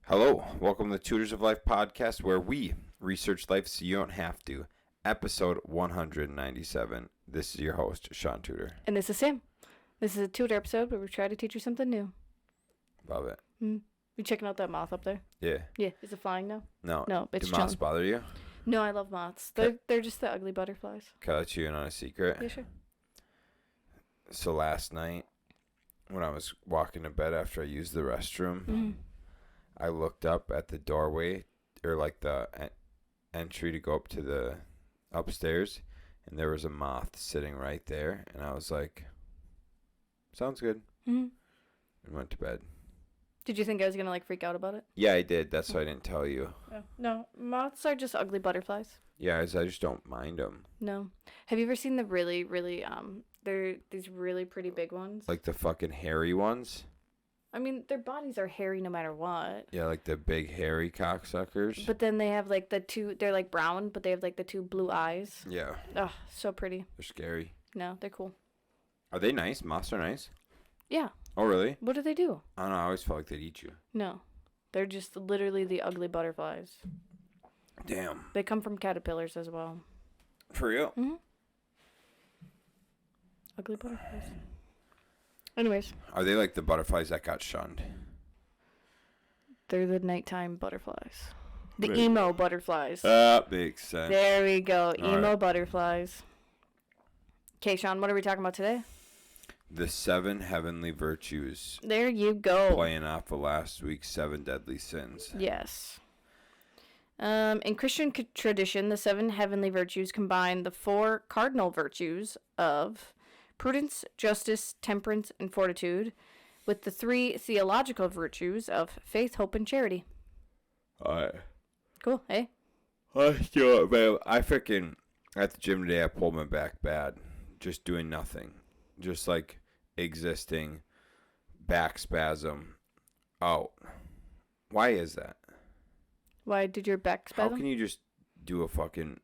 Hello, welcome to the Tutors of Life podcast, where we research life so you don't have to. Episode 197. This is your host, Shaun Tutor. And this is Sam. This is a tutor episode where we try to teach you something new. Love it. You checking out that moth up there? Yeah. Yeah. Is it flying now? No. It's do moths chilling. bother you? No, I love moths. They're just the ugly butterflies. Can I let you in on a secret? Yeah, sure. So last night, when I was walking to bed after I used the restroom, I looked up at the doorway, or like the entry to go up to the upstairs, and there was a moth sitting right there, and I was like, sounds good. And went to bed. Did you think I was going to freak out about it? Yeah, I did. That's why I didn't tell you. No, moths are just ugly butterflies. Yeah, I just don't mind them. No. Have you ever seen the really, they're these really pretty big ones? Like the fucking hairy ones? I mean, their bodies are hairy no matter what. Yeah, like the big hairy cocksuckers. But then they have the two, they're brown, but they have the two blue eyes. Yeah. Oh, so pretty. They're scary. No, they're cool. Are they nice? Moths are nice? Yeah. Oh, really? What do they do? I don't know. I always felt like they'd eat you. No. They're just literally the ugly butterflies. Damn. They come from caterpillars as well. For real? Mm-hmm. Ugly butterflies. Anyways. Are they like the butterflies that got shunned? They're the nighttime butterflies. The Right. emo butterflies. That makes sense. There we go. All Emo right. butterflies. Okay, Shaun, what are we talking about today? The 7 heavenly virtues. There you go. Playing off of last week's 7 deadly sins. Yes. In Christian tradition, the 7 heavenly virtues combine the 4 cardinal virtues of prudence, justice, temperance, and fortitude with the 3 theological virtues of faith, hope, and charity. Alright. Cool, hey? Let's do it, babe. I freaking, at the gym today, I pulled my back bad. Just doing nothing. Just existing. Back spasm. Out. Why is that? Why did your back spasm? How can you just do a fucking,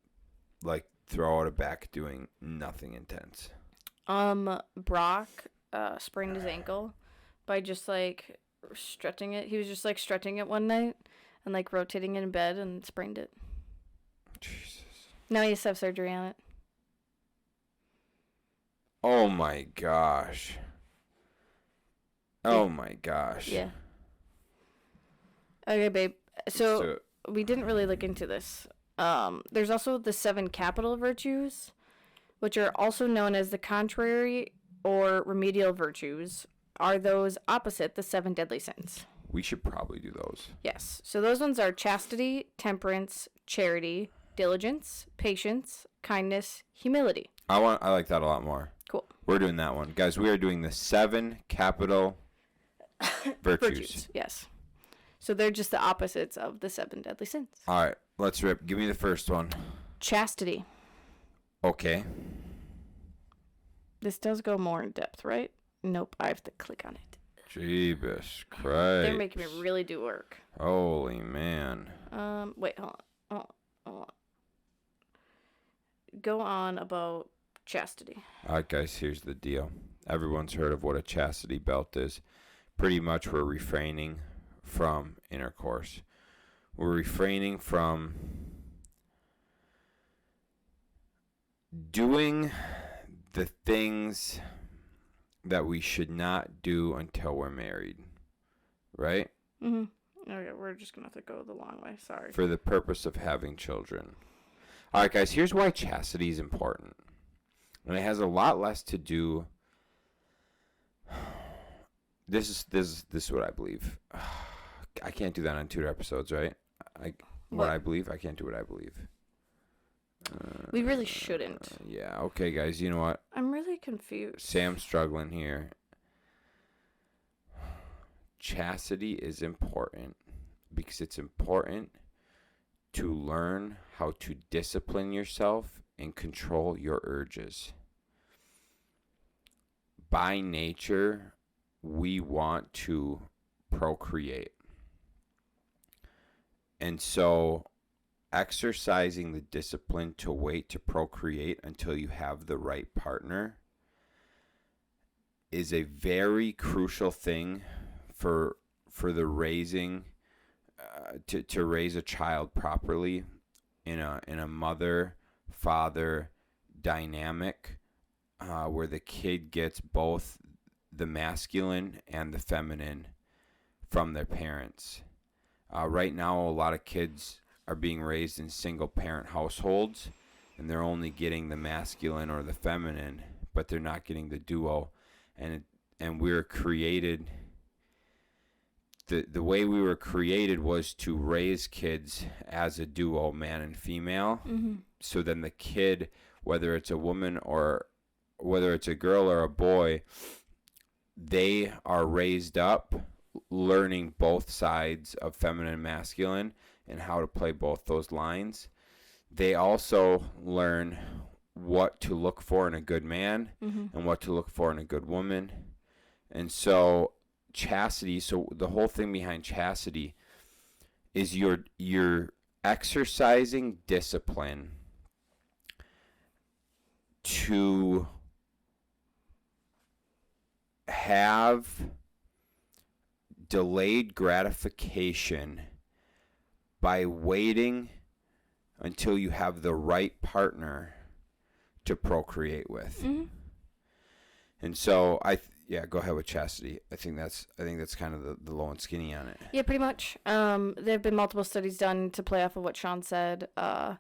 throw out a back doing nothing intense? Brock sprained his ankle by just stretching it. He was just stretching it one night and rotating it in bed and sprained it. Jesus. Now he has to have surgery on it. Oh my gosh. Oh my gosh. Yeah. Okay, babe. So we didn't really look into this. There's also the 7 capital virtues, which are also known as the contrary or remedial virtues. Are those opposite the 7 deadly sins? We should probably do those. Yes. So those ones are chastity, temperance, charity, diligence, patience, kindness, humility. I like that a lot more. Cool. We're doing that one. Guys, we are doing the 7 capital virtues. Yes. So they're just the opposites of the 7 deadly sins. All right, let's rip. Give me the first one. Chastity. Okay. This does go more in depth, right? Nope, I have to click on it. Jeebus Christ. They're making me really do work. Holy man. Wait, hold on. Go on about chastity. All right, guys, here's the deal. Everyone's heard of what a chastity belt is. Pretty much we're refraining from intercourse. We're refraining from doing the things that we should not do until we're married. Right? Okay, we're just going to have to go the long way. Sorry. For the purpose of having children. All right, guys, here's why chastity is important. And it has a lot less to do. This is what I believe. I can't do that on tutor episodes, right? What I believe, I can't do what I believe. We really shouldn't. Yeah, okay, guys, you know what? I'm really confused. Sam's struggling here. Chastity is important because it's important to learn how to discipline yourself and control your urges. By nature, we want to procreate. And so exercising the discipline to wait to procreate until you have the right partner is a very crucial thing for the raising to raise a child properly in a mother father dynamic, where the kid gets both the masculine and the feminine from their parents. Right now, a lot of kids are being raised in single parent households, and they're only getting the masculine or the feminine, but they're not getting the duo. And we were created. The way we were created was to raise kids as a duo, man and female. Mm-hmm. So then the kid, whether it's a woman or whether it's a girl or a boy, they are raised up learning both sides of feminine and masculine and how to play both those lines. They also learn what to look for in a good man and what to look for in a good woman. And so chastity, so the whole thing behind chastity is you're exercising discipline to have delayed gratification by waiting until you have the right partner to procreate with. And so go ahead with chastity. I think that's kind of the low and skinny on it. Yeah, pretty much. There have been multiple studies done to play off of what Shaun said. I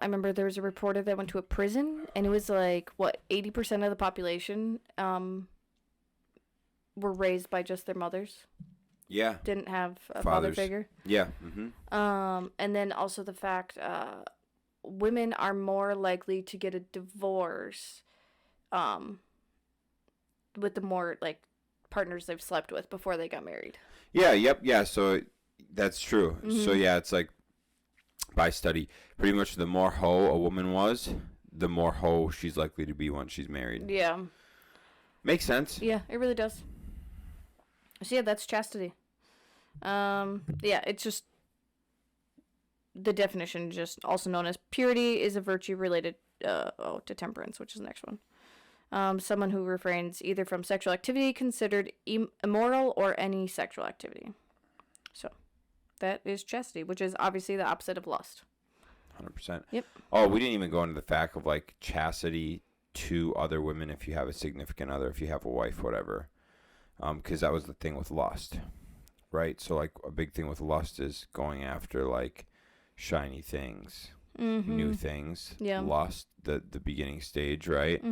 remember there was a reporter that went to a prison, and it was like, 80% of the population were raised by just their mothers. Yeah. Didn't have a Fathers. father figure. Yeah. And then also the fact women are more likely to get a divorce with the more partners they've slept with before they got married. Yeah, yep, yeah, so that's true. So yeah, it's like by study, pretty much the more hoe a woman was, the more hoe she's likely to be once she's married. Yeah. Makes sense. Yeah, it really does. So yeah, that's chastity. Yeah, it's just the definition, just also known as purity, is a virtue related to temperance, which is the next one. Someone who refrains either from sexual activity considered immoral or any sexual activity. So that is chastity, which is obviously the opposite of lust. 100%. Yep. Oh, we didn't even go into the fact of chastity to other women if you have a significant other, if you have a wife, whatever. Because that was the thing with lust, right? So a big thing with lust is going after shiny things, new things. Yeah. Lust, the beginning stage, right?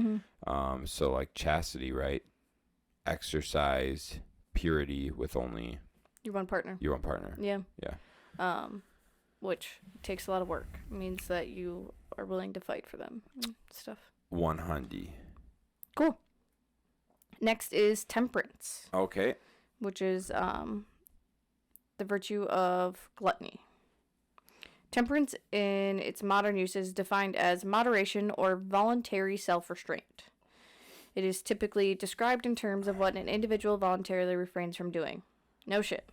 So chastity, right? Exercise, purity with only your one partner. Yeah. Yeah. Which takes a lot of work. It means that you are willing to fight for them and stuff. 100. Cool. Next is temperance. Okay. Which is the virtue of gluttony. Temperance in its modern use is defined as moderation or voluntary self-restraint. It is typically described in terms of what an individual voluntarily refrains from doing. No shit.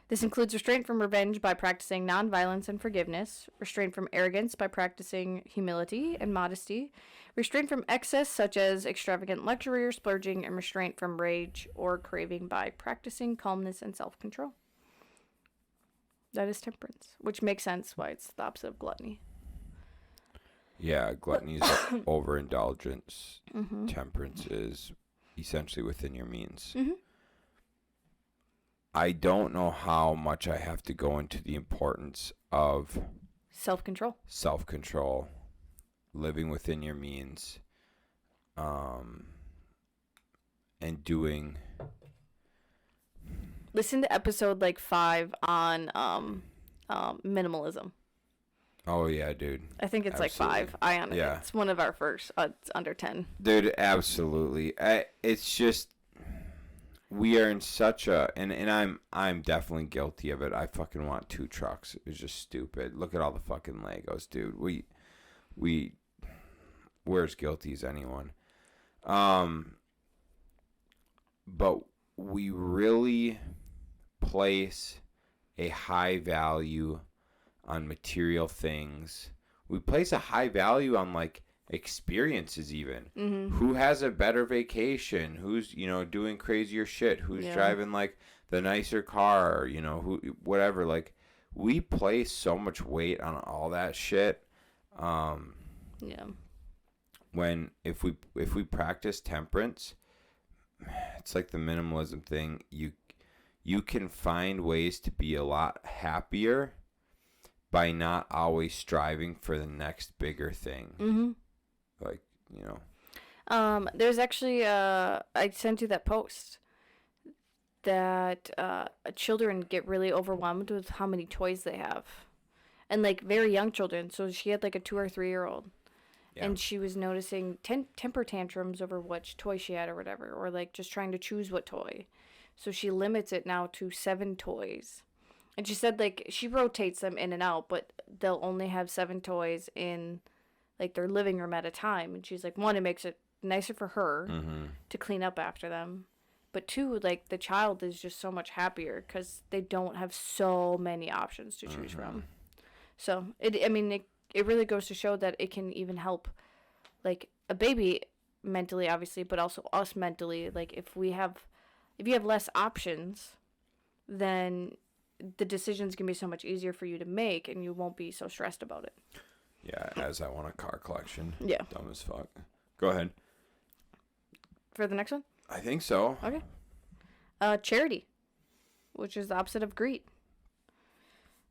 This includes restraint from revenge by practicing nonviolence and forgiveness, restraint from arrogance by practicing humility and modesty, restraint from excess such as extravagant luxury or splurging, and restraint from rage or craving by practicing calmness and self-control. That is temperance, which makes sense why it's the opposite of gluttony. Yeah, gluttony is overindulgence. Temperance is essentially within your means. I don't know how much I have to go into the importance of self-control, living within your means, and doing. Listen to episode 5 on minimalism. Oh yeah, dude. I think it's Absolutely. 5. Yeah. It's one of our first. It's under 10. Dude, absolutely. It's just we are in such a and I'm definitely guilty of it. I fucking want 2 trucks. It was just stupid. Look at all the fucking Legos, dude. We're as guilty as anyone. But we really place a high value on material things. We place a high value on experiences even. Who has a better vacation? Who's doing crazier shit? Who's driving the nicer car, you know, whatever. Like, we place so much weight on all that shit. Yeah. When if we practice temperance, it's like the minimalism thing. You can find ways to be a lot happier by not always striving for the next bigger thing. Mm-hmm. Like, you know. There's actually I sent you that post that children get really overwhelmed with how many toys they have, and like very young children. So she had like a 2 or 3-year-old, and she was noticing temper tantrums over which toy she had or whatever, or like just trying to choose what toy. So she limits it now to 7 toys. And she said like she rotates them in and out, but they'll only have 7 toys in like their living room at a time. And she's like, one, it makes it nicer for her to clean up after them. But 2, like the child is just so much happier because they don't have so many options to choose from. So it really goes to show that it can even help like a baby mentally, obviously, but also us mentally. Like if you have less options, then the decisions can be so much easier for you to make, and you won't be so stressed about it. Yeah, as I want a car collection. Yeah. Dumb as fuck. Go ahead. For the next one? I think so. Okay. Charity, which is the opposite of greed.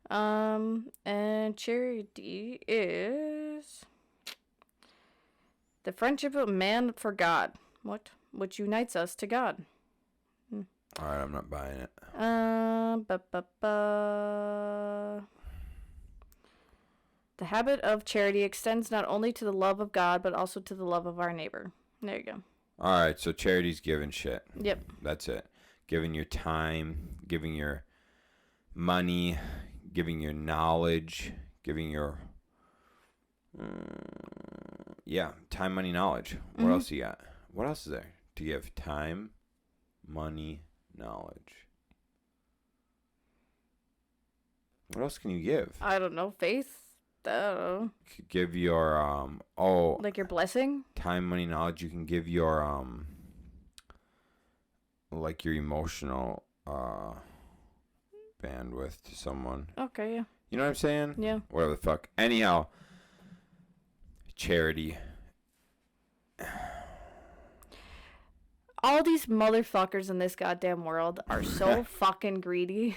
And charity is the friendship of man for God. What? Which unites us to God. All right, I'm not buying it. The habit of charity extends not only to the love of God, but also to the love of our neighbor. There you go. All right, so charity's giving shit. Yep. That's it. Giving your time, giving your money, giving your knowledge, giving your... time, money, knowledge. What else you got? What else is there to give? Time, money, knowledge. What else can you give? I don't know. Faith? I don't know. Give your, like your blessing? Time, money, knowledge. You can give your, like your emotional, bandwidth to someone. Okay, yeah. You know what I'm saying? Yeah. Whatever the fuck. Anyhow, charity. All these motherfuckers in this goddamn world are so fucking greedy.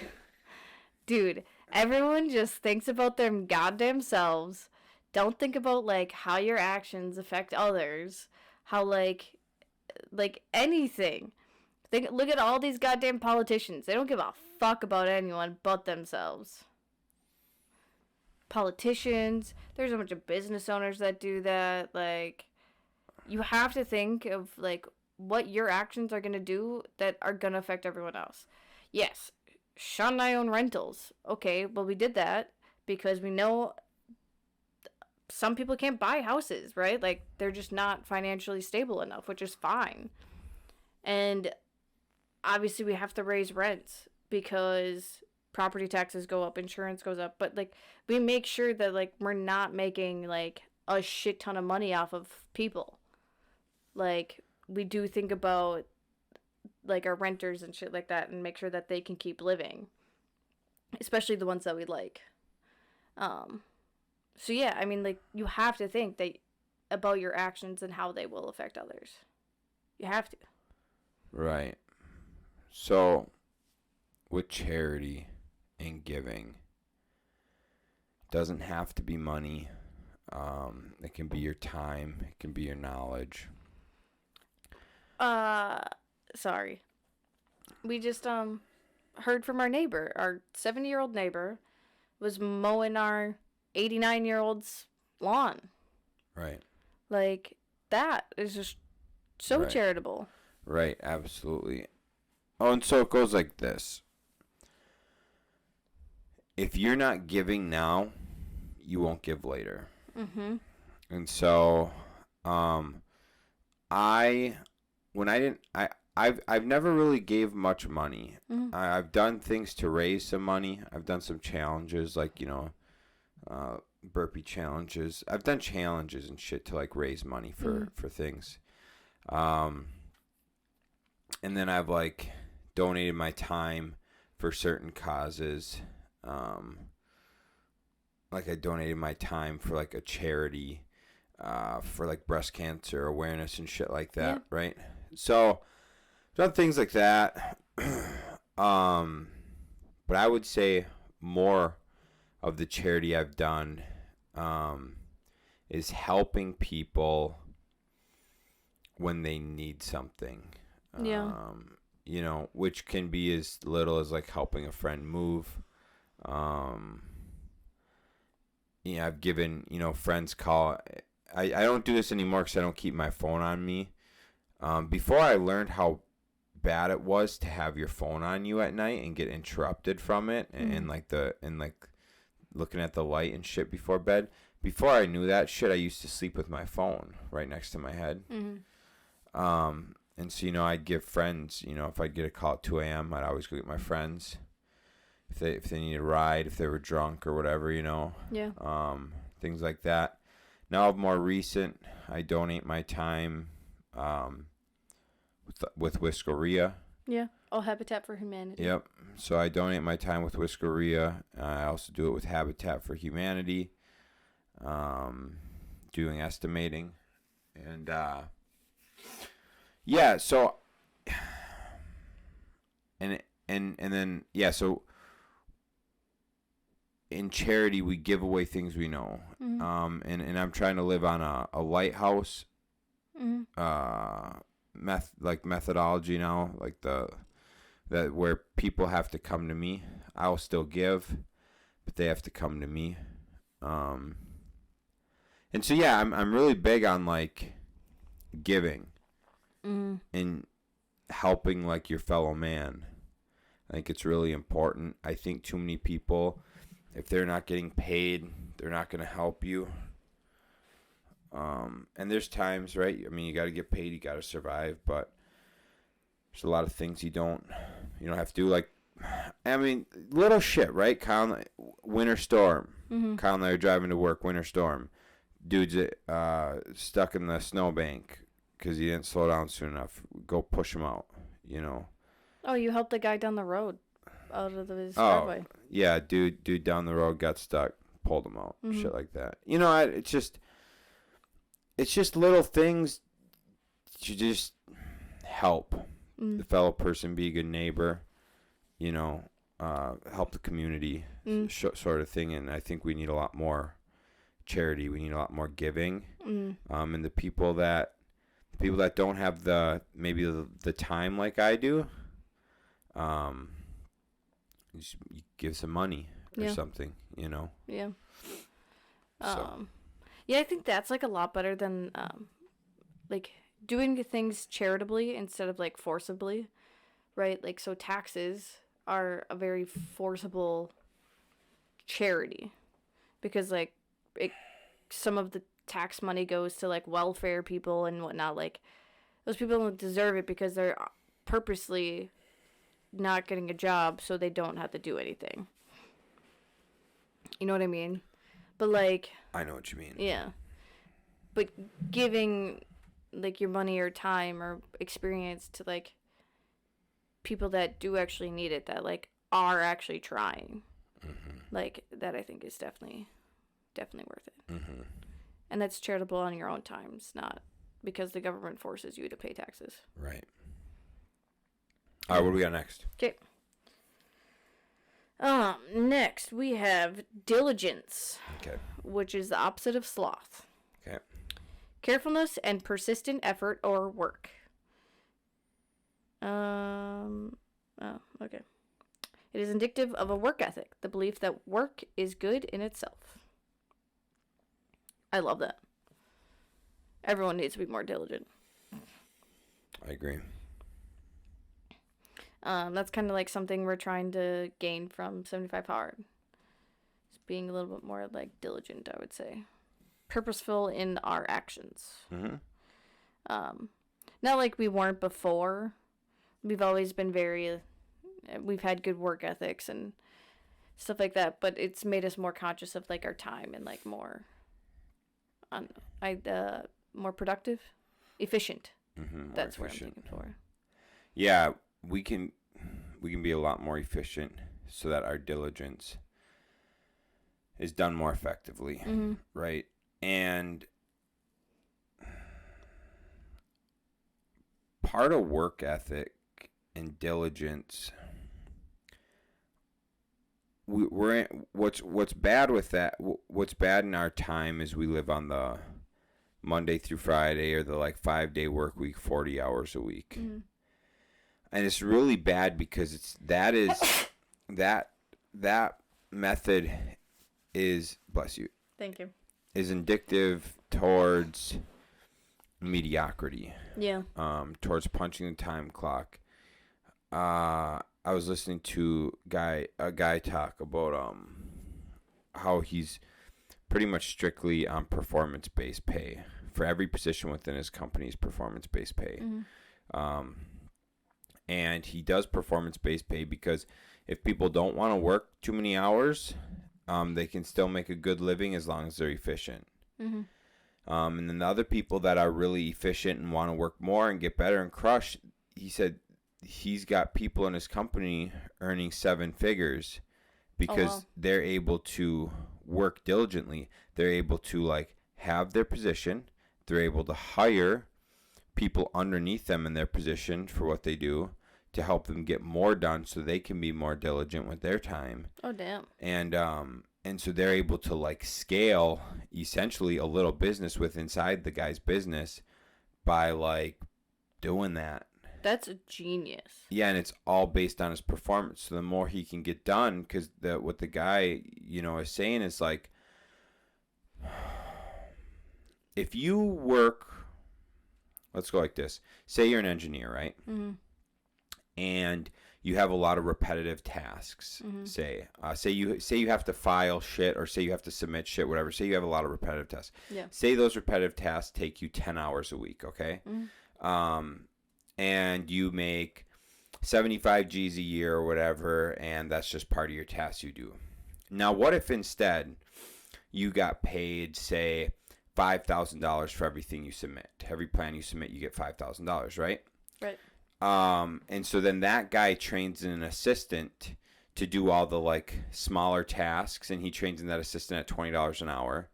Dude, everyone just thinks about their goddamn selves. Don't think about, like, how your actions affect others. How, like anything. Look at all these goddamn politicians. They don't give a fuck about anyone but themselves. Politicians. There's a bunch of business owners that do that. Like, you have to think of, like, what your actions are going to do that are going to affect everyone else. Yes, Shaun and I own rentals. Okay, well, we did that because we know some people can't buy houses, right? Like, they're just not financially stable enough, which is fine. And obviously we have to raise rents because property taxes go up, insurance goes up. But, like, we make sure that, like, we're not making, like, a shit ton of money off of people. Like, we do think about, like, our renters and shit like that and make sure that they can keep living. Especially the ones that we like. So, yeah, I mean, like, you have to think about your actions and how they will affect others. You have to. Right. So, with charity and giving, doesn't have to be money. It can be your time. It can be your knowledge. Sorry. We just, heard from our neighbor. Our 70-year-old neighbor was mowing our 89-year-old's lawn. Right. Like, that is just so charitable. Right, absolutely. Oh, and so it goes like this. If you're not giving now, you won't give later. Mm-hmm. And so, I've never really gave much money. Mm-hmm. I've done things to raise some money. I've done some challenges, like, burpee challenges. I've done challenges and shit to, like, raise money for things. And then I've, like, donated my time for certain causes. Like I donated my time for like a charity, for like breast cancer awareness and shit like that, right? So done things like that. But I would say more of the charity I've done is helping people when they need something. You know, which can be as little as like helping a friend move. You know, I've given, you know, friends call. I don't do this anymore because I don't keep my phone on me. Before I learned how bad it was to have your phone on you at night and get interrupted from it and like looking at the light and shit before bed. Before I knew that shit, I used to sleep with my phone right next to my head. And so, you know, I'd give friends, you know, if I'd get a call at 2 a.m., I'd always go get my friends. If they need a ride, if they were drunk or whatever, you know. Things like that. Now, more recent, I donate my time with Whiskeria. Habitat for Humanity. Yep. So I donate my time with Whiskeria. I also do it with Habitat for Humanity. Doing estimating. And, yeah, so, and then, yeah, so in charity, we give away things we know. And I'm trying to live on a lighthouse methodology now, like that where people have to come to me. I'll still give, but they have to come to me. And so yeah, I'm really big on like giving and helping like your fellow man. I think it's really important. I think too many people, if they're not getting paid, they're not going to help you. And there's times, right? I mean, you got to get paid, you got to survive, but there's a lot of things you don't have to do. Like, I mean, little shit, right? Kyle, winter storm. Kyle and I are driving to work, winter storm. Dude's stuck in the snowbank because he didn't slow down soon enough. Go push him out, you know. Oh, you helped the guy down the road out of his driveway. Yeah, dude down the road got stuck, pulled him out, shit like that. You know, it's just little things to just help the fellow person, be a good neighbor, you know, help the community, sort of thing. And I think we need a lot more charity. We need a lot more giving. And the people that don't have maybe the time like I do, you give some money or something, you know. Yeah. Yeah, I think that's like a lot better than like doing things charitably instead of like forcibly, right? Like, so taxes are a very forcible charity because like some of the tax money goes to like welfare people and whatnot. Like, those people don't deserve it because they're purposely not getting a job so they don't have to do anything. You know what I mean? But like, I know what you mean. Yeah. But giving like your money or time or experience to like people that do actually need it, that like are actually trying, like that, I think is definitely worth it. And that's charitable on your own times, not because the government forces you to pay taxes. Right. All right, what do we got next? Okay. Next we have diligence. Okay. Which is the opposite of sloth. Okay. Carefulness and persistent effort or work. Okay. It is indicative of a work ethic, the belief that work is good in itself. I love that. Everyone needs to be more diligent. I agree. That's kind of like something we're trying to gain from 75 Hard. Just being a little bit more like diligent, I would say. Purposeful in our actions. Not like we weren't before. We've always been we've had good work ethics and stuff like that, but it's made us more conscious of like our time and like more, more productive, efficient. That's what I'm thinking for. Yeah, we can. we can be a lot more efficient so that our diligence is done more effectively, right? And part of work ethic and diligence, what's bad with that, what's bad in our time is we live on the Monday through Friday or the like 5-day work week, 40 hours a week. And it's really bad because that method is, bless you. Thank you. Is indicative towards mediocrity. Yeah. Towards punching the time clock. I was listening to a guy talk about how he's pretty much strictly on performance-based pay for every position within his company's performance-based pay. And he does performance-based pay because if people don't want to work too many hours, they can still make a good living as long as they're efficient. And then the other people that are really efficient and want to work more and get better and crush, he said he's got people in his company earning 7 figures because they're able to work diligently. They're able to like have their position. They're able to hire people underneath them in their position for what they do to help them get more done so they can be more diligent with their time. Oh, damn. And so they're able to like scale essentially a little business with inside the guy's business by like doing that. That's a genius. Yeah, and it's all based on his performance. So the more he can get done, because what the guy, is saying is like, if you work, let's go like this. Say you're an engineer, right? And you have a lot of repetitive tasks. Say you have to file shit, or say you have to submit shit, whatever. Say you have a lot of repetitive tasks. Yeah. Say those repetitive tasks take you 10 hours a week, okay? And you make 75 G's a year or whatever, and that's just part of your tasks you do. Now, what if instead you got paid, say, $5,000 for everything you submit? Every plan you submit, you get $5,000, right? Right. And so then that guy trains an assistant to do all the like smaller tasks, and he trains in that assistant at $20 an hour.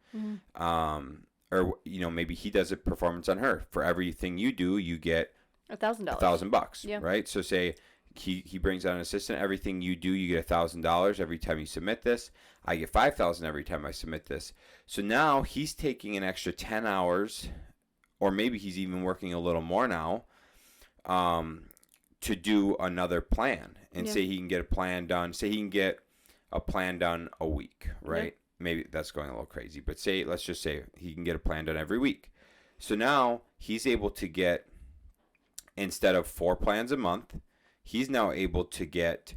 Or maybe he does a performance on her. For everything you do, you get $1,000. $1,000. Yeah. Right. So say he brings out an assistant. Everything you do, you get $1,000 every time you submit this. I get $5,000 every time I submit this. So now he's taking an extra 10 hours, or maybe he's even working a little more now, to do another plan. And say he can get a plan done. Say he can get a plan done a week, right? Yeah. Maybe that's going a little crazy, but let's just say he can get a plan done every week. So now he's able to get, instead of 4 plans a month, he's now able to get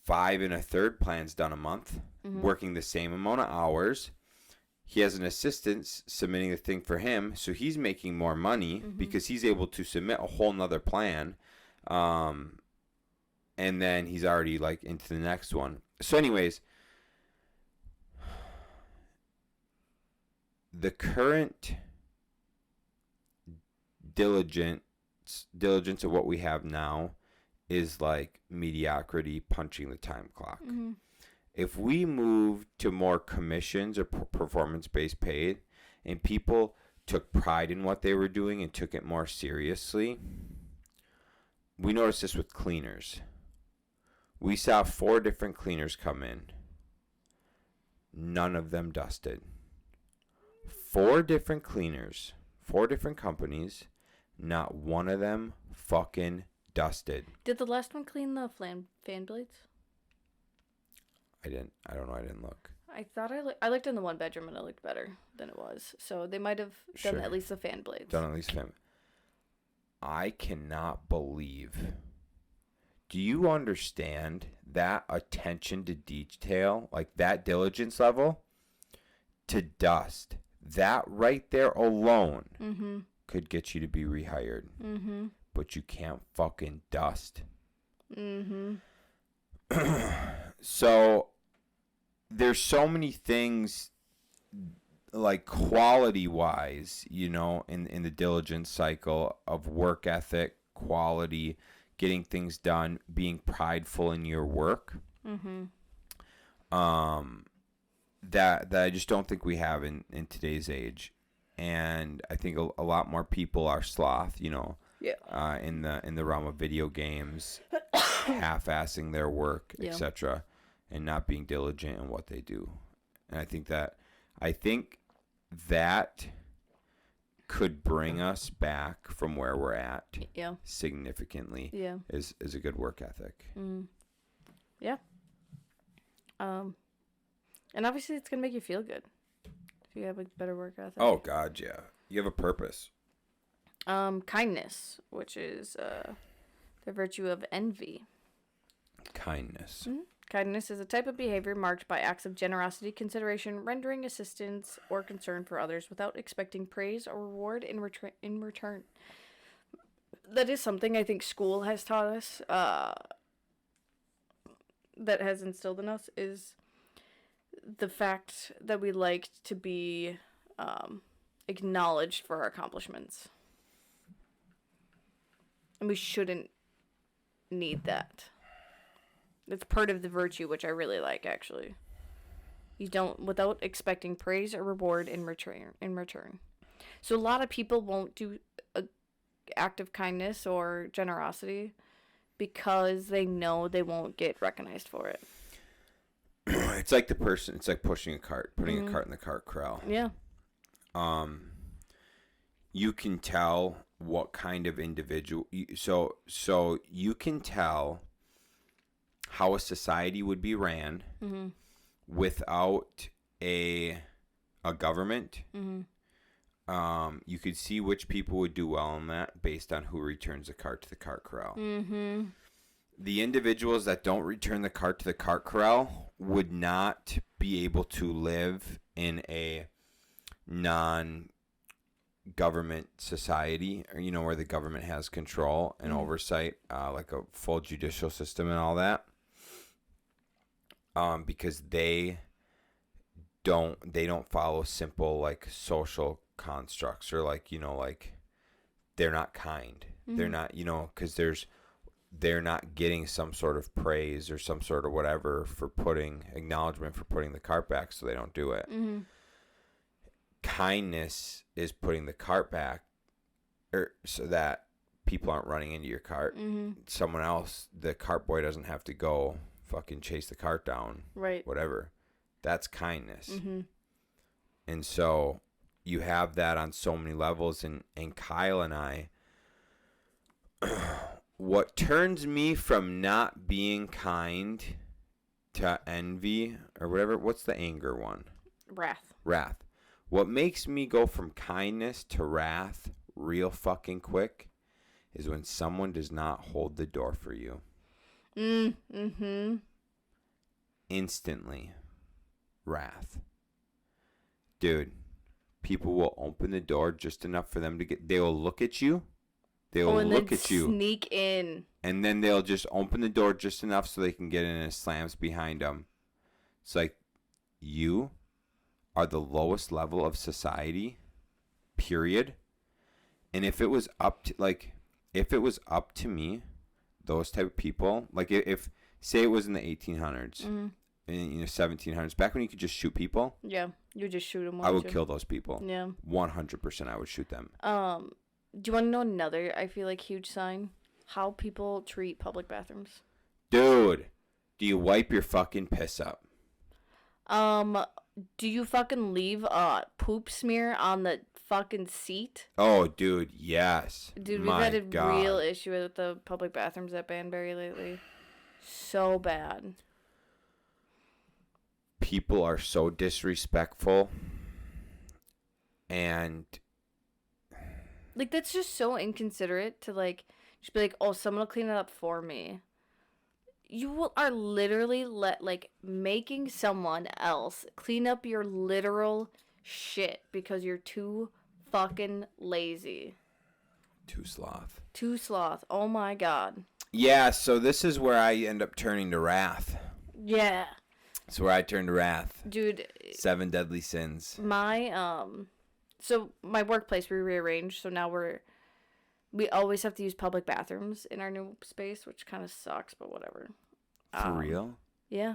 5 1/3 plans done a month, working the same amount of hours. He has an assistant submitting the thing for him, so he's making more money because he's able to submit a whole nother plan. And then he's already like into the next one. So anyways, the current diligence of what we have now is like mediocrity punching the time clock. If we move to more commissions or performance-based pay, and people took pride in what they were doing and took it more seriously, we noticed this with cleaners. We saw 4 different cleaners come in. None of them dusted. 4 different cleaners, 4 different companies, not one of them fucking dusted. Did the last one clean the fan blades? I don't know. I didn't look. I thought I looked in the 1 bedroom and it looked better than it was. So they might have done at least the fan blades. Done at least fan. I cannot believe. Do you understand that attention to detail, like that diligence level to dust? That right there alone could get you to be rehired. But you can't fucking dust. So there's so many things like quality wise, in the diligence cycle of work ethic, quality, getting things done, being prideful in your work. Mm-hmm. That I just don't think we have in today's age. And I think a lot more people are sloth, you know, in the realm of video games, half-assing their work, etc., and not being diligent in what they do. And I think that could bring us back from where we're at significantly. Is a good work ethic. Yeah. And obviously it's gonna make you feel good if you have a better work ethic. Oh God, yeah. You have a purpose. Kindness, which is the virtue of envy. Kindness. Mm-hmm. Kindness is a type of behavior marked by acts of generosity, consideration, rendering assistance, or concern for others without expecting praise or reward in return. That is something I think school has taught us, that has instilled in us, is the fact that we like to be acknowledged for our accomplishments. And we shouldn't need that. It's part of the virtue, which I really like, actually. You don't, without expecting praise or reward in return. So a lot of people won't do an act of kindness or generosity because they know they won't get recognized for it. It's like it's like pushing a cart, putting a cart in the cart corral. Yeah. You can tell what kind of individual, so you can tell how a society would be ran without a government. You could see which people would do well in that based on who returns the cart to the cart corral. The individuals that don't return the cart to the cart corral would not be able to live in a non-government society, or, you know, where the government has control and oversight, like a full judicial system and all that. Because they don't follow simple, like, social constructs, or, like, you know, like, they're not kind. They're not, you know, because they're not getting some sort of praise or some sort of whatever for acknowledgement for putting the cart back, so they don't do it. Kindness is putting the cart back, so that people aren't running into your cart. Someone else, the cart boy doesn't have to go fucking chase the cart down. Right. Whatever. That's kindness. And so you have that on so many levels. And Kyle and I, what turns me from not being kind to envy, or whatever, what's the anger one? Wrath. What makes me go from kindness to wrath real fucking quick is when someone does not hold the door for you. Instantly. Wrath. Dude, people will open the door just enough for them to they will look at you. They'll look at you. Sneak in. And then they'll just open the door just enough so they can get in, and it slams behind them. It's like, you are the lowest level of society, period. And if it was up to me, those type of people, like, if say it was in the 1800s, in the 1700s, back when you could just shoot people. Yeah, you just shoot them. I would kill those people. Yeah. 100% I would shoot them. Do you want to know another, I feel like, huge sign? How people treat public bathrooms. Dude, do you wipe your fucking piss up? Do you fucking leave a poop smear on the fucking seat? Oh, dude, yes. Dude, we've had a real issue with the public bathrooms at Banbury lately. So bad. People are so disrespectful. And like, that's just so inconsiderate to, like, just be like, oh, someone will clean it up for me. You are literally making someone else clean up your literal shit because you're too fucking lazy. Too sloth. Oh my God. Yeah, so this is where I end up turning to wrath. Yeah. It's where I turn to wrath. Dude. 7 deadly sins. So my workplace, we rearranged, so now We always have to use public bathrooms in our new space, which kind of sucks, but whatever. For real? Yeah.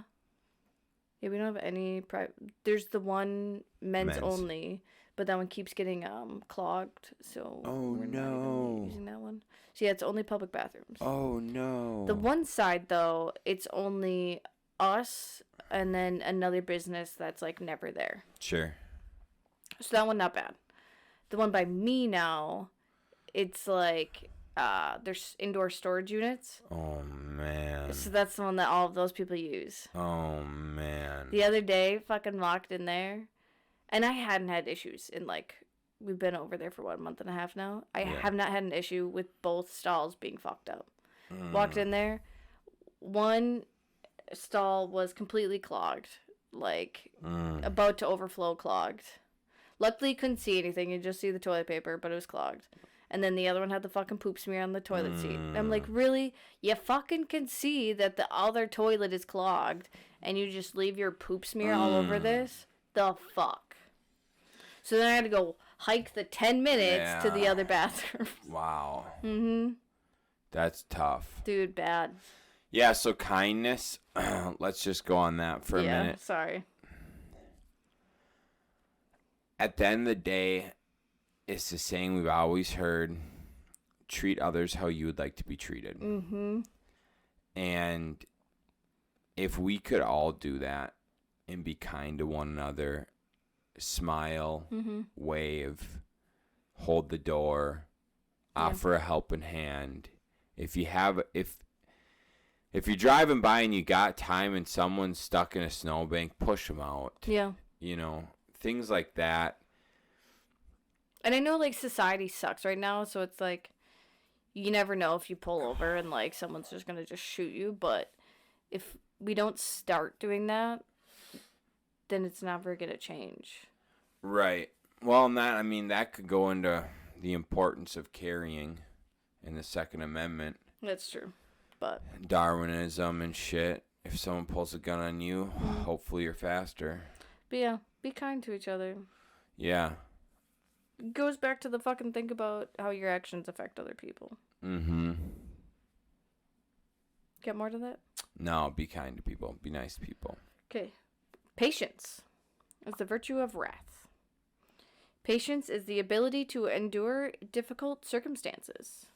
Yeah, we don't have any private. There's the one men's only, but that one keeps getting clogged, so we're not even using that one. So yeah, it's only public bathrooms. Oh no. The one side though, it's only us and then another business that's like never there. Sure. So that one not bad. The one by me now, it's like there's indoor storage units. Oh man. So that's the one that all of those people use. Oh man. The other day, fucking walked in there, and I hadn't had issues in like, we've been over there for what, a month and a half now. I have not had an issue with both stalls being fucked up. Walked in there, one stall was completely clogged, like about to overflow clogged. Luckily, couldn't see anything. You just see the toilet paper, but it was clogged. And then the other one had the fucking poop smear on the toilet seat. I'm like, really? You fucking can see that the other toilet is clogged, and you just leave your poop smear all over this? The fuck? So then I had to go hike the 10 minutes to the other bathroom. Wow. That's tough. Dude, bad. Yeah, so kindness. Let's just go on that for a minute. Sorry. At the end of the day, it's the saying we've always heard, treat others how you would like to be treated. And if we could all do that and be kind to one another, smile, wave, hold the door, offer a helping hand. If you're driving by and you got time and someone's stuck in a snowbank, push them out. Yeah. You know, things like that. And I know, like, society sucks right now, so it's like, you never know if you pull over and, like, someone's just going to just shoot you. But if we don't start doing that, then it's never going to change. Right. Well, that could go into the importance of carrying in the Second Amendment. That's true. But Darwinism and shit. If someone pulls a gun on you, hopefully you're faster. But yeah, be kind to each other. Yeah. It goes back to the fucking think about how your actions affect other people. Get more to that? No, be kind to people. Be nice to people. Okay. Patience is the virtue of wrath. Patience is the ability to endure difficult circumstances.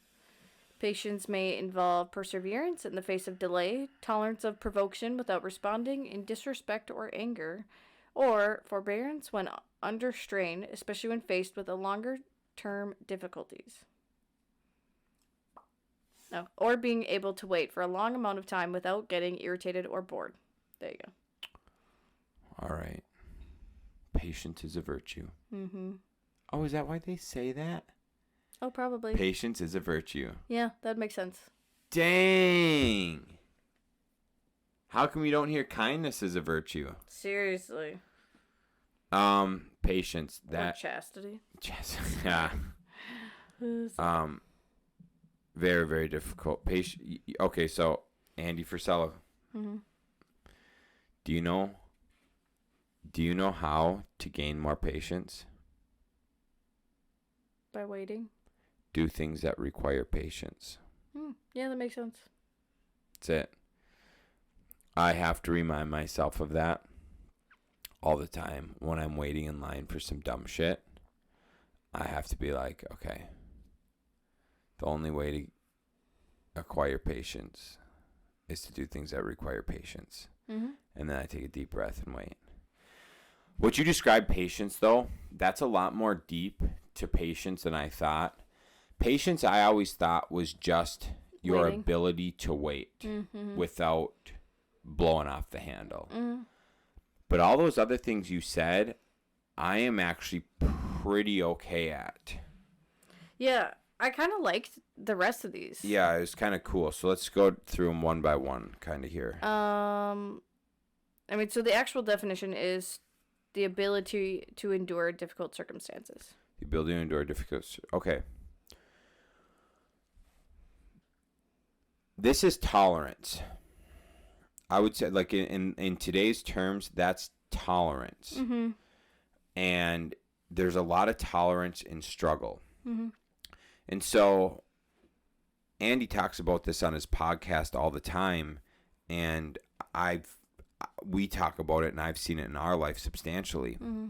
Patience may involve perseverance in the face of delay, tolerance of provocation without responding in disrespect or anger, or forbearance when under strain, especially when faced with a longer-term difficulties. No, or being able to wait for a long amount of time without getting irritated or bored. There you go. All right. Patience is a virtue. Oh, is that why they say that? Oh, probably. Patience is a virtue. Yeah, that makes sense. Dang. How come you don't hear kindness as a virtue? Seriously. Patience. Or chastity. Yeah. Very, very difficult. Okay, so Andy Frisella. Do you know how to gain more patience? By waiting. Do things that require patience. Yeah, that makes sense. That's it. I have to remind myself of that all the time when I'm waiting in line for some dumb shit. I have to be like, okay, the only way to acquire patience is to do things that require patience. And then I take a deep breath and wait. What you described patience, though, that's a lot more deep to patience than I thought. Patience, I always thought, was just your Waiting. ability to wait without blowing off the handle. But all those other things you said, I am actually pretty okay at. Yeah, I kind of liked the rest of these. Yeah, it was kind of cool. So let's go through them one by one, kind of here. So the actual definition is the ability to endure difficult circumstances. The ability to endure difficult. Okay. This is tolerance. I would say, like, in today's terms, that's tolerance. And there's a lot of tolerance in struggle. And so Andy talks about this on his podcast all the time, and we talk about it, and I've seen it in our life substantially. Mm-hmm.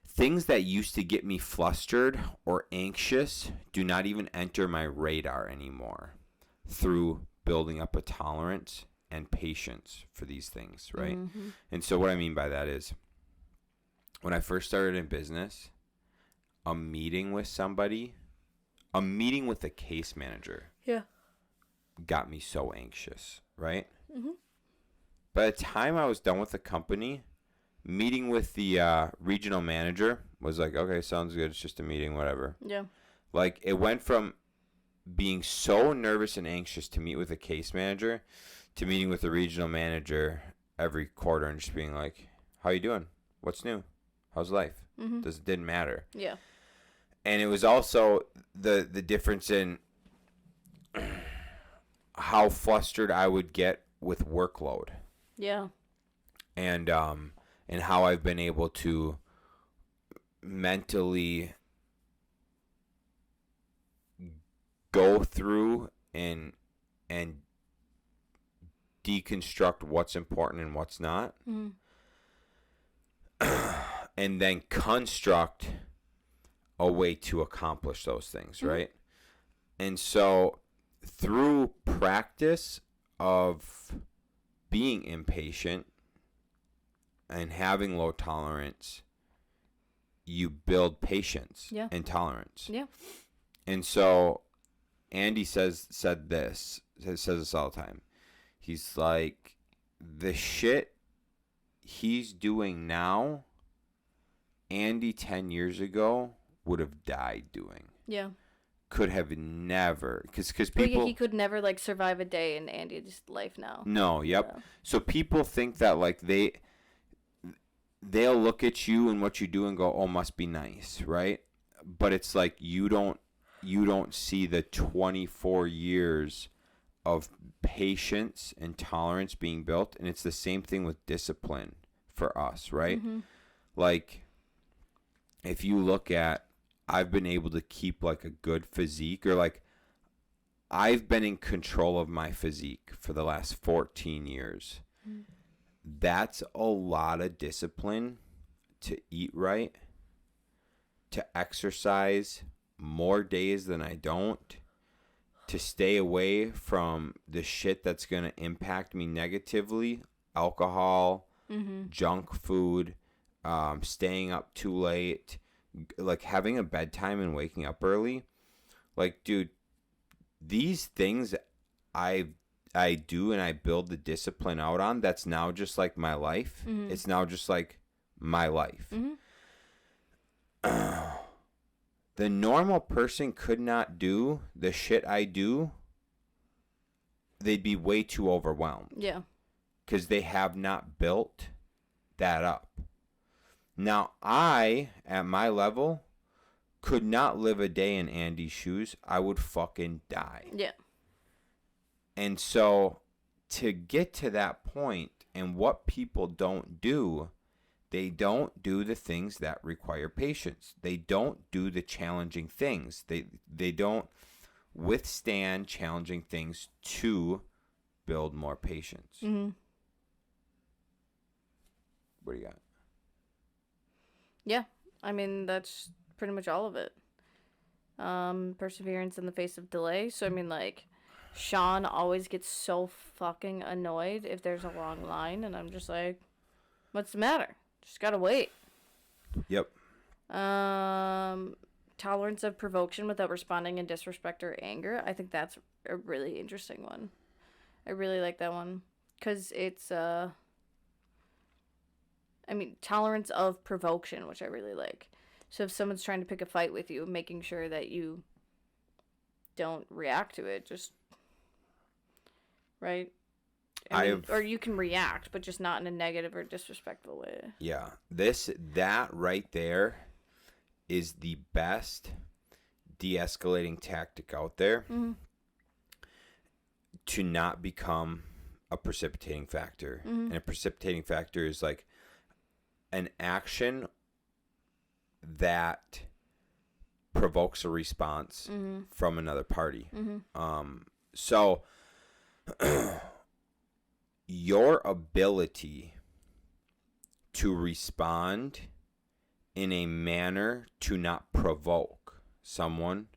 Things that used to get me flustered or anxious do not even enter my radar anymore through building up a tolerance and patience for these things, right? Mm-hmm. And so what I mean by that is, when I first started in business, a meeting with a case manager got me so anxious, right? Mm-hmm. By the time I was done with the company, meeting with the regional manager was like, okay, sounds good. It's just a meeting, whatever. Yeah. Like, it went from being so nervous and anxious to meet with a case manager to meeting with the regional manager every quarter and just being like, how you doing? What's new? How's life? Mm-hmm. Didn't matter. Yeah. And it was also the difference in how flustered I would get with workload. Yeah. And how I've been able to mentally go through and deconstruct what's important and what's not. Mm-hmm. And then construct a way to accomplish those things, Mm-hmm. right? And so through practice of being impatient and having low tolerance, you build patience and tolerance. Yeah. And so Andy says this all the time. He's like, the shit he's doing now, Andy 10 years ago would have died doing. Yeah. Could have never, because people, he could never like survive a day in Andy's life now. No, yep. So people think that like they'll look at you and what you do and go, oh, must be nice, right? But it's like you don't see the 24 years of patience and tolerance being built, and it's the same thing with discipline for us, right? Mm-hmm. Like, if you look at, I've been able to keep like a good physique, or like I've been in control of my physique for the last 14 years. Mm-hmm. That's a lot of discipline to eat right, to exercise more days than I don't, to stay away from the shit that's going to impact me negatively, alcohol, mm-hmm. junk food, staying up too late, like having a bedtime and waking up early. Like, dude, these things I do and I build the discipline out on, that's now just like my life. Mm-hmm. It's now just like my life. Mm-hmm. The normal person could not do the shit I do. They'd be way too overwhelmed. Yeah. Because they have not built that up. Now, I, at my level, could not live a day in Andy's shoes. I would fucking die. Yeah. And so, to get to that point, and what people don't do, they don't do the things that require patience. They don't do the challenging things. They don't withstand challenging things to build more patience. Mm-hmm. What do you got? Yeah, I mean, that's pretty much all of it. Perseverance in the face of delay. So, I mean, like, Shaun always gets so fucking annoyed if there's a long line, and I'm just like, what's the matter? Just gotta wait. Yep. Tolerance of provocation without responding in disrespect or anger. I think that's a really interesting one. I really like that one. Because it's, tolerance of provocation, which I really like. So if someone's trying to pick a fight with you, making sure that you don't react to it, just, right? Or you can react, but just not in a negative or disrespectful way. Yeah. That right there is the best de-escalating tactic out there. Mm-hmm. To not become a precipitating factor. Mm-hmm. And a precipitating factor is like an action that provokes a response from another party. So your ability to respond in a manner to not provoke someone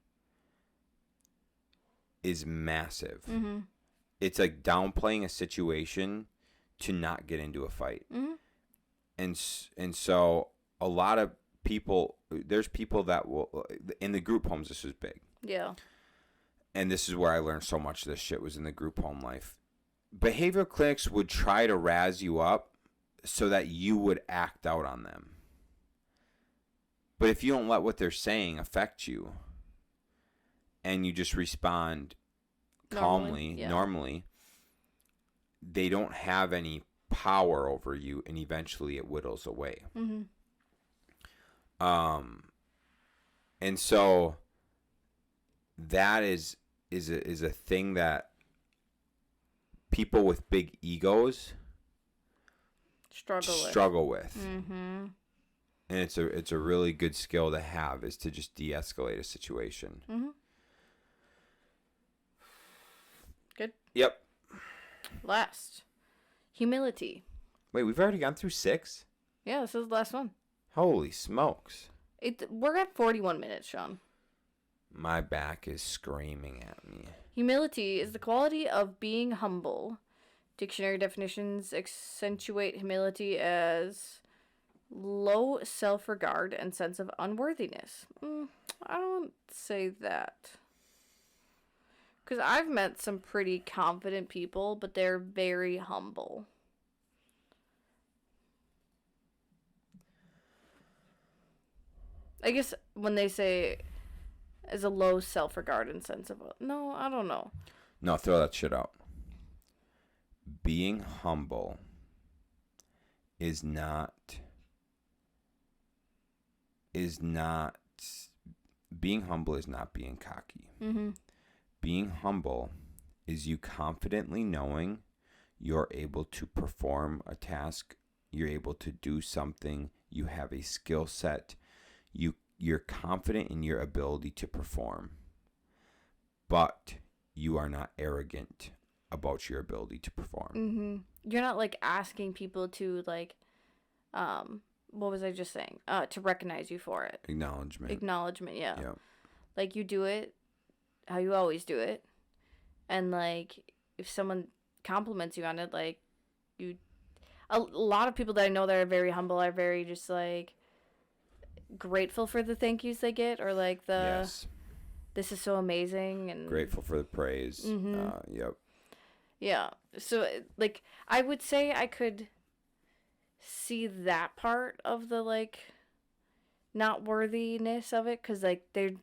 is massive. It's like downplaying a situation to not get into a fight. And so a lot of people, there's people that will, in the group homes, this was big. Yeah. And this is where I learned so much of this shit, was in the group home life. Behavioral clinics would try to razz you up so that you would act out on them. But if you don't let what they're saying affect you, and you just respond calmly, normally, they don't have any power over you, and eventually it whittles away. And so that is a thing that people with big egos struggle with. And it's a really good skill to have, is to just de-escalate a situation. Good. Yep. Last, humility. Wait, we've already gone through 6? Yeah, this is the last one. Holy smokes. We're at 41 minutes, Sean. My back is screaming at me. Humility is the quality of being humble. Dictionary definitions accentuate humility as low self-regard and sense of unworthiness. I don't say that. Because I've met some pretty confident people, but they're very humble. I guess when they say as a low self-regard and sense of... No, I don't know. No, throw that shit out. Being humble is not... Being humble is not being cocky. Being humble is you confidently knowing you're able to perform a task, you're able to do something, you have a skill set, you're confident in your ability to perform, but you are not arrogant about your ability to perform. You're not like asking people to like, what was I just saying? To recognize you for it. Acknowledgement, yeah. Like you do it how you always do it, and like if someone compliments you on it, like a lot of people that I know that are very humble are very just like grateful for the thank yous they get, or like this is so amazing, and grateful for the praise. Yeah, so like I would say I could see that part of the like not worthiness of it, because like they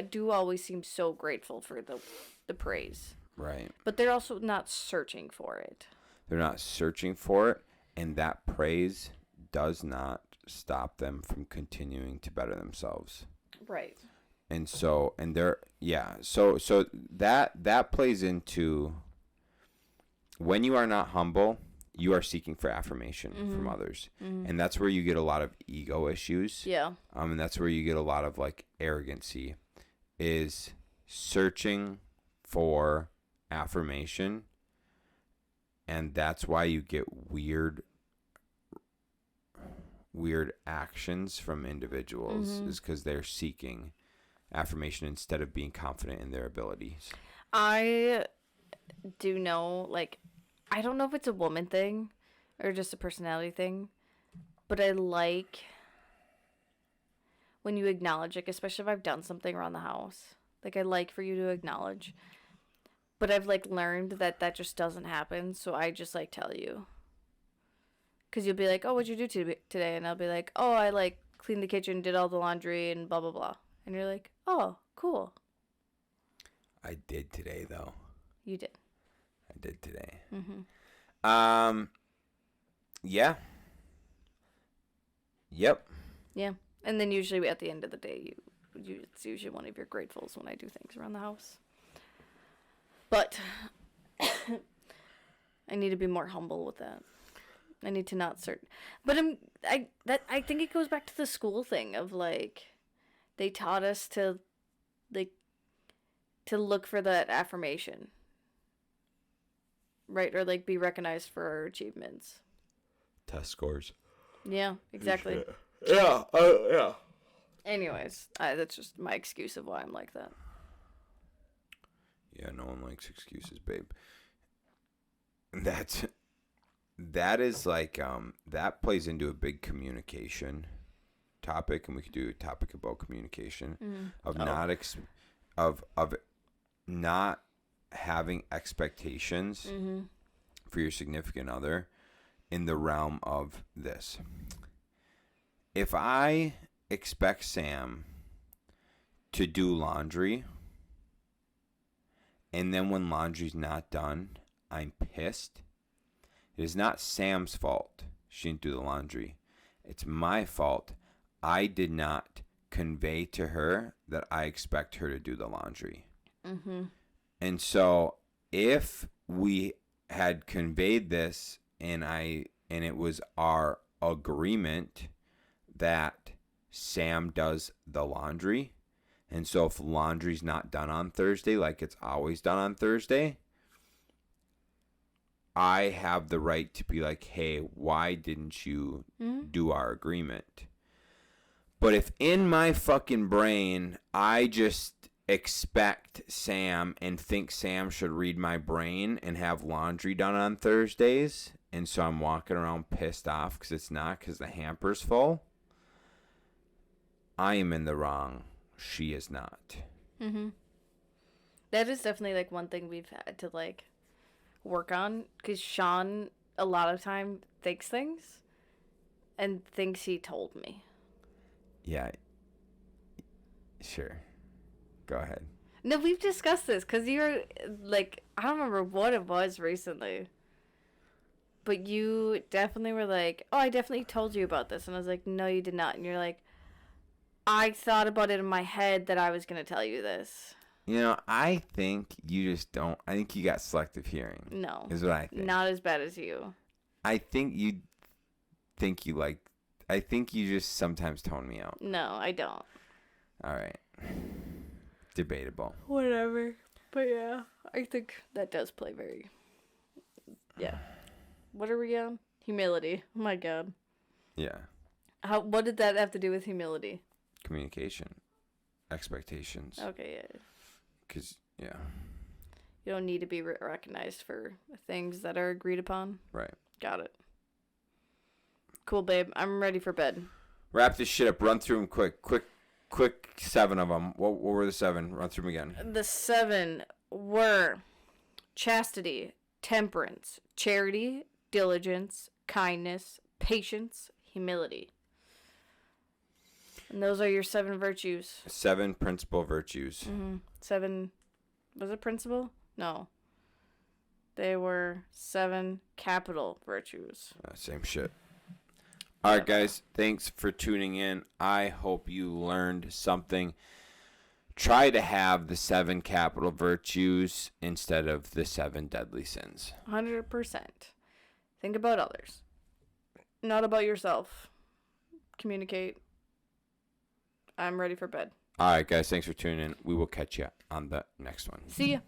do always seem so grateful for the praise, right? But they're also not searching for it. They're not searching for it, and that praise does not stop them from continuing to better themselves, right? And so so that plays into when you are not humble, you are seeking for affirmation from others, and that's where you get a lot of ego issues. And that's where you get a lot of like arrogancy, is searching for affirmation, and that's why you get weird actions from individuals, is because they're seeking affirmation instead of being confident in their abilities. I do know, like, I don't know if it's a woman thing or just a personality thing, but I like when you acknowledge, like, especially if I've done something around the house. Like, I like for you to acknowledge. But I've, like, learned that just doesn't happen, so I just, like, tell you. Because you'll be like, oh, what'd you do today? And I'll be like, oh, I, like, cleaned the kitchen, did all the laundry, and blah, blah, blah. And you're like, oh, cool. I did today, though. You did. I did today. Yeah. Yep. Yeah. And then usually at the end of the day, it's usually one of your gratefuls when I do things around the house. But I need to be more humble with that. I need to not but I think it goes back to the school thing of like, they taught us to, like, to look for that affirmation. Right? Or, like, be recognized for our achievements. Test scores. Yeah, exactly. Yeah, yeah. Anyways, that's just my excuse of why I'm like that. Yeah, no one likes excuses, babe. That is like that plays into a big communication topic, and we could do a topic about communication of not having expectations for your significant other in the realm of this. If I expect Sam to do laundry, and then when laundry's not done, I'm pissed, it is not Sam's fault she didn't do the laundry. It's my fault. I did not convey to her that I expect her to do the laundry. Mm-hmm. And so if we had conveyed this and it was our agreement that Sam does the laundry, and so if laundry's not done on Thursday like it's always done on Thursday, I have the right to be like, hey, why didn't you do our agreement? But if in my fucking brain I just expect Sam and think Sam should read my brain and have laundry done on Thursdays, and so I'm walking around pissed off because it's not, because the hamper's full, I am in the wrong. She is not. Mm-hmm. That is definitely, like, one thing we've had to, like, work on, because Shaun a lot of time thinks things and thinks he told me. Yeah. Sure. Go ahead. No, we've discussed this, because you're, like, I don't remember what it was recently, but you definitely were like, oh, I definitely told you about this, and I was like, no, you did not, and you're like, I thought about it in my head that I was going to tell you this. You know, I think you just don't. I think you got selective hearing. No. Is what I think. Not as bad as you. I think you I think you just sometimes tone me out. No, I don't. All right. Debatable. Whatever. But yeah, I think that does play very... Yeah. What are we on? Humility. Oh my God. Yeah. What did that have to do with humility? Communication. Expectations. Okay, yeah. Because, yeah. You don't need to be recognized for things that are agreed upon. Right. Got it. Cool, babe. I'm ready for bed. Wrap this shit up. Run through them quick. Quick 7 of them. What were the 7? Run through them again. The 7 were chastity, temperance, charity, diligence, kindness, patience, humility. And those are your 7 virtues. 7 principal virtues. 7, was it principal? No. They were 7 capital virtues. Same shit. All right, guys. Thanks for tuning in. I hope you learned something. Try to have the 7 capital virtues instead of the 7 deadly sins. 100%. Think about others. Not about yourself. Communicate. I'm ready for bed. All right, guys. Thanks for tuning in. We will catch you on the next one. See ya.